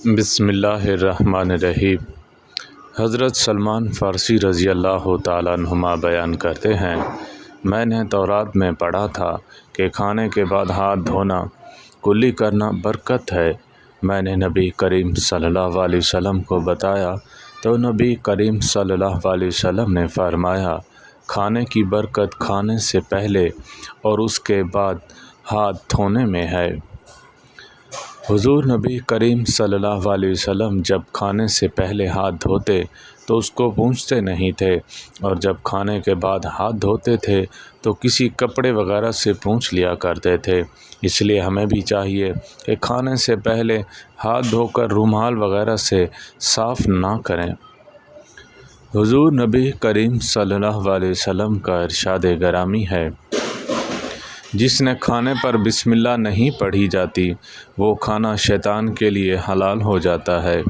بسم اللہ الرحمن الرحیم۔ حضرت سلمان فارسی رضی اللہ تعالیٰ عنہما بیان کرتے ہیں، میں نے تورات میں پڑھا تھا کہ کھانے کے بعد ہاتھ دھونا کلی کرنا برکت ہے۔ میں نے نبی کریم صلی اللہ علیہ وسلم کو بتایا تو نبی کریم صلی اللہ علیہ وسلم نے فرمایا، کھانے کی برکت کھانے سے پہلے اور اس کے بعد ہاتھ دھونے میں ہے۔ حضور نبی کریم صلی اللہ علیہ وسلم جب کھانے سے پہلے ہاتھ دھوتے تو اس کو پوچھتے نہیں تھے، اور جب کھانے کے بعد ہاتھ دھوتے تھے تو کسی کپڑے وغیرہ سے پوچھ لیا کرتے تھے۔ اس لیے ہمیں بھی چاہیے کہ کھانے سے پہلے ہاتھ دھو کر رومال وغیرہ سے صاف نہ کریں۔ حضور نبی کریم صلی اللہ علیہ وسلم کا ارشاد گرامی ہے، جس نے کھانے پر بسم اللہ نہیں پڑھی جاتی وہ کھانا شیطان کے لیے حلال ہو جاتا ہے۔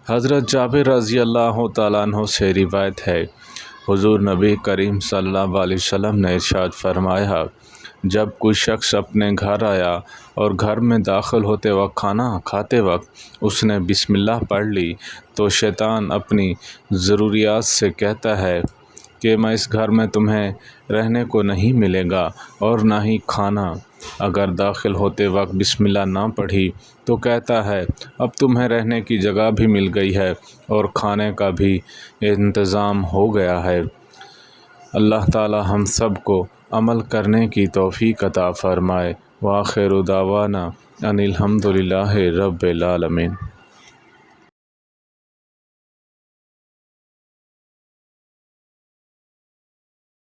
حضرت جابر رضی اللہ تعالیٰ عنہ سے روایت ہے، حضور نبی کریم صلی اللہ علیہ وسلم نے ارشاد فرمایا، جب کوئی شخص اپنے گھر آیا اور گھر میں داخل ہوتے وقت کھانا کھاتے وقت اس نے بسم اللہ پڑھ لی تو شیطان اپنی ضروریات سے کہتا ہے کہ میں اس گھر میں تمہیں رہنے کو نہیں ملے گا اور نہ ہی کھانا۔ اگر داخل ہوتے وقت بسم اللہ نہ پڑھی تو کہتا ہے اب تمہیں رہنے کی جگہ بھی مل گئی ہے اور کھانے کا بھی انتظام ہو گیا ہے۔ اللہ تعالی ہم سب کو عمل کرنے کی توفیق عطا فرمائے۔ وآخر دعوانا ان الحمد للہ رب العالمین۔